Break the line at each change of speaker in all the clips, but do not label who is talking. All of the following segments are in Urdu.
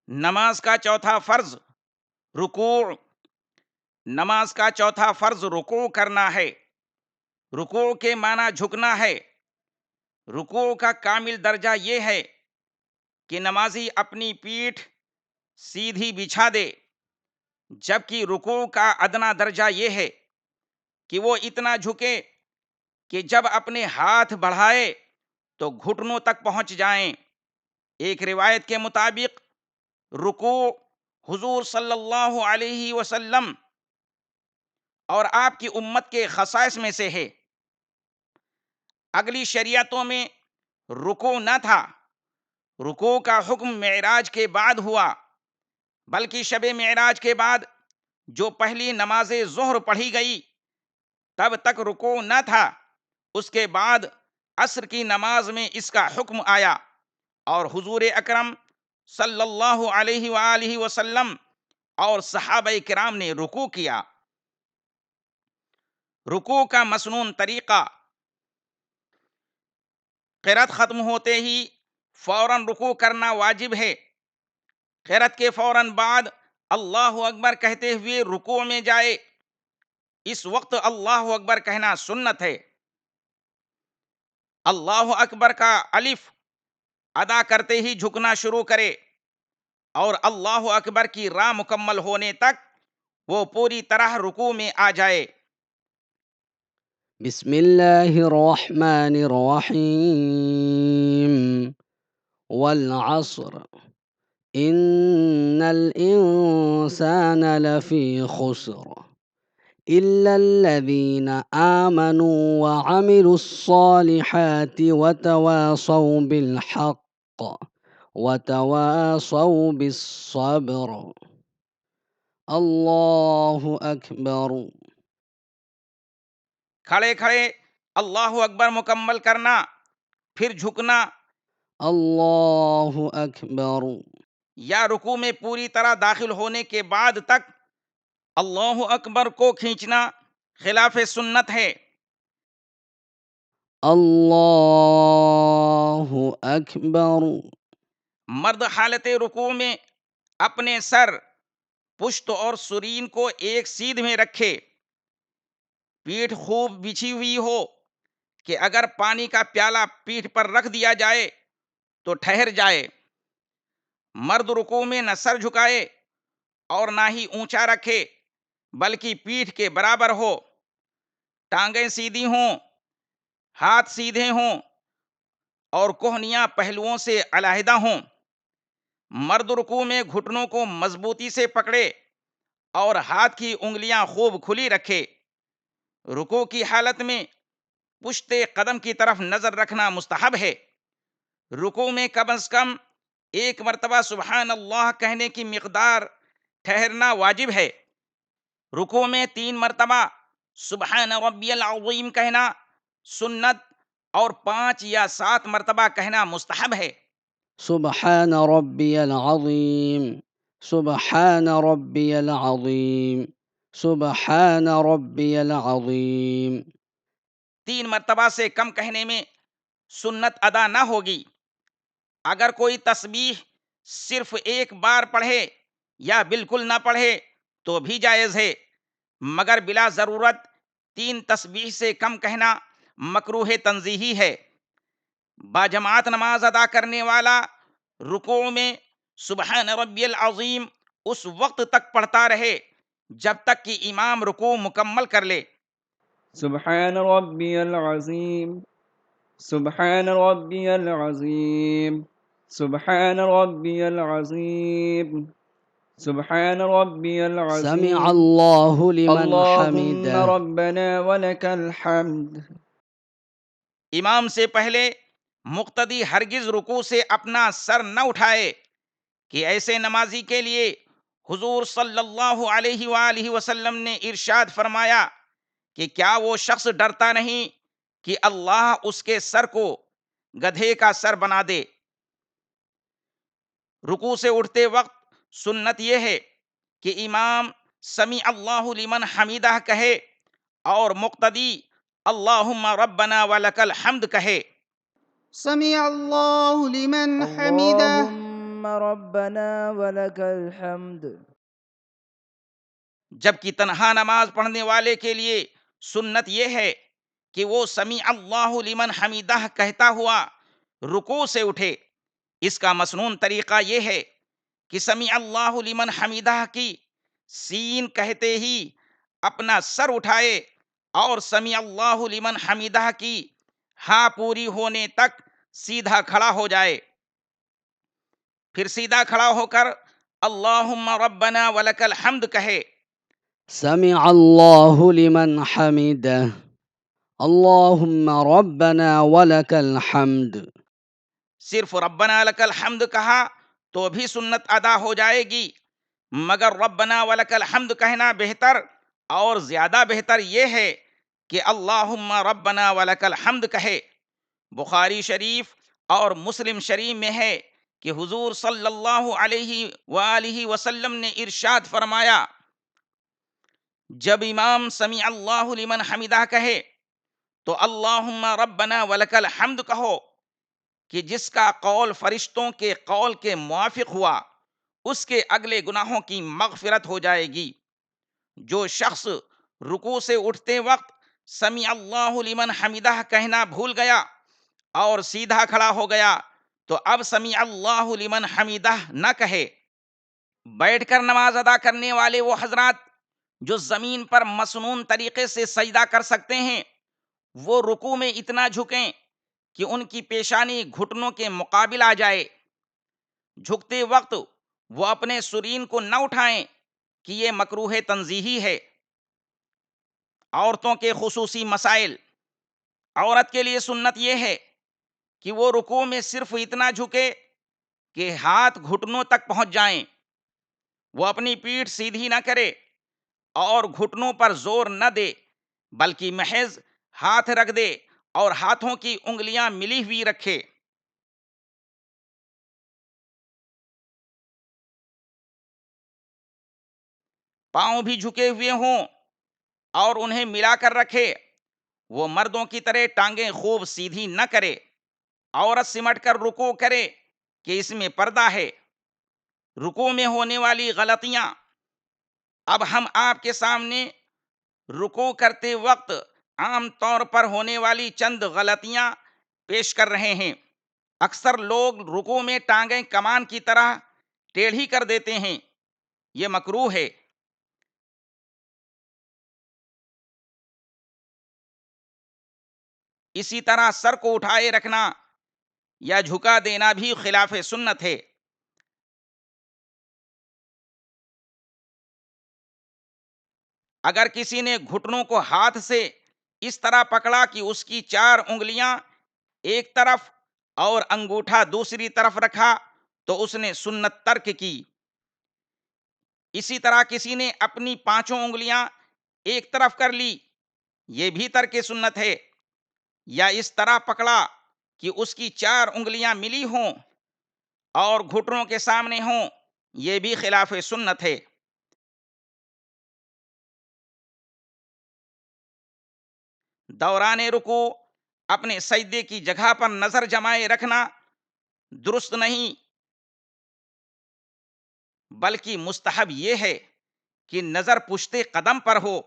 نماز کا چوتھا فرض رکوع۔ نماز کا چوتھا فرض رکوع کرنا ہے۔ رکوع کے معنی جھکنا ہے۔ رکوع کا کامل درجہ یہ ہے کہ نمازی اپنی پیٹھ سیدھی بچھا دے، جبکہ رکوع کا ادنا درجہ یہ ہے کہ وہ اتنا جھکے کہ جب اپنے ہاتھ بڑھائے تو گھٹنوں تک پہنچ جائیں۔ ایک روایت کے مطابق رکوع حضور صلی اللہ علیہ وسلم اور آپ کی امت کے خصائص میں سے ہے۔ اگلی شریعتوں میں رکوع نہ تھا۔ رکوع کا حکم معراج کے بعد ہوا، بلکہ شب معراج کے بعد جو پہلی نماز ظہر پڑھی گئی تب تک رکوع نہ تھا۔ اس کے بعد عصر کی نماز میں اس کا حکم آیا اور حضور اکرم صلی اللہ علیہ وآلہ وسلم اور صحابہ کرام نے رکوع کیا۔ رکوع کا مسنون طریقہ: قرأت ختم ہوتے ہی فوراً رکوع کرنا واجب ہے۔ قرأت کے فوراً بعد اللہ اکبر کہتے ہوئے رکوع میں جائے۔ اس وقت اللہ اکبر کہنا سنت ہے۔ اللہ اکبر کا الف ادا کرتے ہی جھکنا شروع کرے اور اللہ اکبر کی راہ مکمل ہونے تک وہ پوری طرح رکوع میں آ جائے۔
بسم اللہ الرحمن الرحیم والعصر ان الانسان لفی خسر الا الذین آمنوا وعملوا الصالحات وتواصوا بالحق وتواصوا بالصبر اللہ اکبر۔
کھڑے کھڑے اللہ اکبر مکمل کرنا، پھر جھکنا
اللہ اکبر۔
یا رکوع میں پوری طرح داخل ہونے کے بعد تک اللہ اکبر کو کھینچنا خلاف سنت ہے۔
اللہ اکبر۔
مرد حالت رکوع میں اپنے سر، پشت اور سرین کو ایک سیدھ میں رکھے، پیٹھ خوب بچھی ہوئی ہو کہ اگر پانی کا پیالہ پیٹھ پر رکھ دیا جائے تو ٹھہر جائے۔ مرد رکوع میں نہ سر جھکائے اور نہ ہی اونچا رکھے، بلکہ پیٹھ کے برابر ہو، ٹانگیں سیدھی ہوں، ہاتھ سیدھے ہوں اور کوہنیاں پہلوؤں سے علیحدہ ہوں۔ مرد رکوع میں گھٹنوں کو مضبوطی سے پکڑے اور ہاتھ کی انگلیاں خوب کھلی رکھے۔ رکوع کی حالت میں پشت قدم کی طرف نظر رکھنا مستحب ہے۔ رکوع میں کم از کم ایک مرتبہ سبحان اللہ کہنے کی مقدار ٹھہرنا واجب ہے۔ رکوع میں 3 مرتبہ سبحان ربی العظیم کہنا سنت اور 5 یا 7 مرتبہ کہنا مستحب ہے۔
سبحان ربی العظیم، سبحان ربی العظیم، سبحان ربی العظیم۔
3 مرتبہ سے کم کہنے میں سنت ادا نہ ہوگی۔ اگر کوئی تسبیح صرف ایک بار پڑھے یا بالکل نہ پڑھے تو بھی جائز ہے، مگر بلا ضرورت 3 تسبیح سے کم کہنا مکروہ تنزیہی ہے۔ باجماعت نماز ادا کرنے والا رکوع میں سبحان ربی العظیم اس وقت تک پڑھتا رہے جب تک کہ امام رکوع مکمل کر لے۔
سبحان ربی العظیم، سبحان ربی العظیم، سبحان ربی العظیم، سبحان ربی العظیم،
سمع اللہ لمن
اللہم
حمدہ۔
ربنا ولک الحمد۔
امام سے پہلے مقتدی ہرگز رکوع سے اپنا سر نہ اٹھائے کہ ایسے نمازی کے لیے حضور صلی اللہ علیہ وآلہ وسلم نے ارشاد فرمایا کہ کیا وہ شخص ڈرتا نہیں کہ اللہ اس کے سر کو گدھے کا سر بنا دے۔ رکوع سے اٹھتے وقت سنت یہ ہے کہ امام سمیع اللہ لمن حمیدہ کہے اور مقتدی اللہم ربنا ولک الحمد کہے۔
سمع اللہ لمن حمدہ۔
اللهم ربنا ولك الحمد.
جبکہ تنہا نماز پڑھنے والے کے لیے سنت یہ ہے کہ وہ سمیع اللہ لمن حمیدہ کہتا ہوا رکوع سے اٹھے۔ اس کا مسنون طریقہ یہ ہے کہ سمیع اللہ لمن حمیدہ کی سین کہتے ہی اپنا سر اٹھائے اور سمیع اللہ لمن حمیدہ کی ہاں پوری ہونے تک سیدھا کھڑا ہو جائے، پھر سیدھا کھڑا ہو کر اللہم ربنا ولک الحمد کہے۔
سمع الله لمن حمده اللهم ربنا ولك الحمد.
صرف ربنا لک الحمد کہا تو بھی سنت ادا ہو جائے گی، مگر ربنا ولک الحمد کہنا بہتر اور زیادہ بہتر یہ ہے کہ اللہم ربنا ولک الحمد کہے۔ بخاری شریف اور مسلم شریف میں ہے کہ حضور صلی اللہ علیہ وآلہ وسلم نے ارشاد فرمایا، جب امام سمیع اللہ لمن حمیدہ کہے تو اللہم ربنا ولک الحمد کہو، کہ جس کا قول فرشتوں کے قول کے موافق ہوا اس کے اگلے گناہوں کی مغفرت ہو جائے گی۔ جو شخص رکوع سے اٹھتے وقت سمیع اللہ لمن حمیدہ کہنا بھول گیا اور سیدھا کھڑا ہو گیا تو اب سمیع اللہ لمن حمیدہ نہ کہے۔ بیٹھ کر نماز ادا کرنے والے وہ حضرات جو زمین پر مسنون طریقے سے سجدہ کر سکتے ہیں، وہ رکوع میں اتنا جھکیں کہ ان کی پیشانی گھٹنوں کے مقابل آ جائے۔ جھکتے وقت وہ اپنے سرین کو نہ اٹھائیں کہ یہ مکروہ تنزیہی ہے۔ عورتوں کے خصوصی مسائل۔ عورت کے لیے سنت یہ ہے کہ وہ رکوع میں صرف اتنا جھکے کہ ہاتھ گھٹنوں تک پہنچ جائیں۔ وہ اپنی پیٹھ سیدھی نہ کرے اور گھٹنوں پر زور نہ دے، بلکہ محض ہاتھ رکھ دے اور ہاتھوں کی انگلیاں ملی ہوئی رکھے۔ پاؤں بھی جھکے ہوئے ہوں اور انہیں ملا کر رکھے۔ وہ مردوں کی طرح ٹانگیں خوب سیدھی نہ کرے۔ عورت سمٹ کر رکوع کرے کہ اس میں پردہ ہے۔ رکوع میں ہونے والی غلطیاں۔ اب ہم آپ کے سامنے رکوع کرتے وقت عام طور پر ہونے والی چند غلطیاں پیش کر رہے ہیں۔ اکثر لوگ رکوع میں ٹانگیں کمان کی طرح ٹیڑھی کر دیتے ہیں، یہ مکروہ ہے۔ اسی طرح سر کو اٹھائے رکھنا یا جھکا دینا بھی خلاف سنت ہے۔ اگر کسی نے گھٹنوں کو ہاتھ سے اس طرح پکڑا کہ اس کی 4 انگلیاں ایک طرف اور انگوٹھا دوسری طرف رکھا تو اس نے سنت ترک کی۔ اسی طرح کسی نے اپنی 5 انگلیاں ایک طرف کر لی، یہ بھی ترک سنت ہے۔ یا اس طرح پکڑا کہ اس کی 4 انگلیاں ملی ہوں اور گھٹنوں کے سامنے ہوں، یہ بھی خلاف سنت ہے۔ دوران رکوع اپنے سجدے کی جگہ پر نظر جمائے رکھنا درست نہیں، بلکہ مستحب یہ ہے کہ نظر پشت قدم پر ہو۔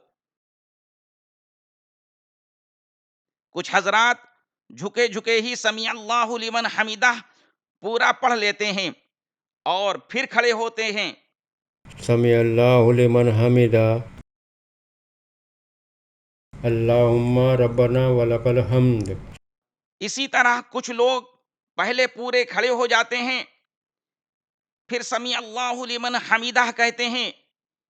کچھ حضرات جھکے جھکے ہی سمیع اللہ لمن حمیدہ پورا پڑھ لیتے ہیں اور پھر کھڑے ہوتے ہیں۔
سمع اللہ لمن حمدہ اللہم ربنا ولک الحمد۔
اسی طرح کچھ لوگ پہلے پورے کھڑے ہو جاتے ہیں، پھر سمیع اللہ لمن حمیدہ کہتے ہیں۔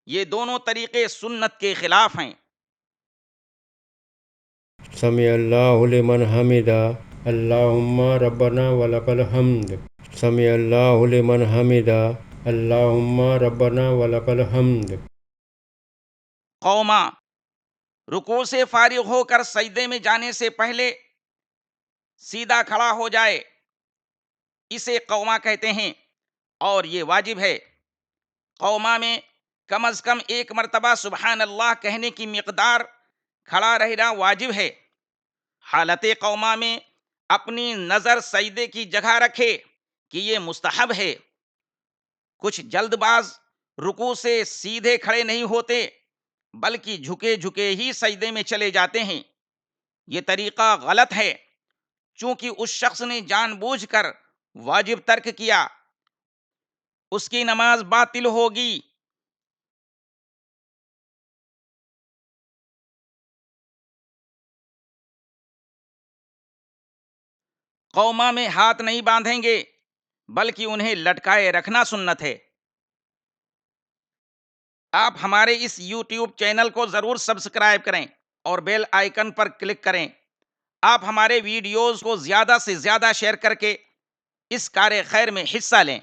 یہ دونوں طریقے سنت کے خلاف ہیں۔
سمع اللہ لمن حمدہ اللہم ربنا ولک الحمد۔ سمع اللہ لمن حمدہ اللہم ربنا ولک الحمد۔
قوما، رکوع سے فارغ ہو کر سجدے میں جانے سے پہلے سیدھا کھڑا ہو جائے، اسے قوما کہتے ہیں اور یہ واجب ہے۔ قوما میں کم از کم ایک مرتبہ سبحان اللہ کہنے کی مقدار کھڑا رہنا واجب ہے۔ حالت قوما میں اپنی نظر سجدے کی جگہ رکھے کہ یہ مستحب ہے۔ کچھ جلد باز رکوع سے سیدھے کھڑے نہیں ہوتے بلکہ جھکے جھکے ہی سجدے میں چلے جاتے ہیں۔ یہ طریقہ غلط ہے، چونکہ اس شخص نے جان بوجھ کر واجب ترک کیا، اس کی نماز باطل ہوگی۔ قوما میں ہاتھ نہیں باندھیں گے بلکہ انہیں لٹکائے رکھنا سنت ہے۔ آپ ہمارے اس یوٹیوب چینل کو ضرور سبسکرائب کریں اور بیل آئیکن پر کلک کریں۔ آپ ہمارے ویڈیوز کو زیادہ سے زیادہ شیئر کر کے اس کار خیر میں حصہ لیں۔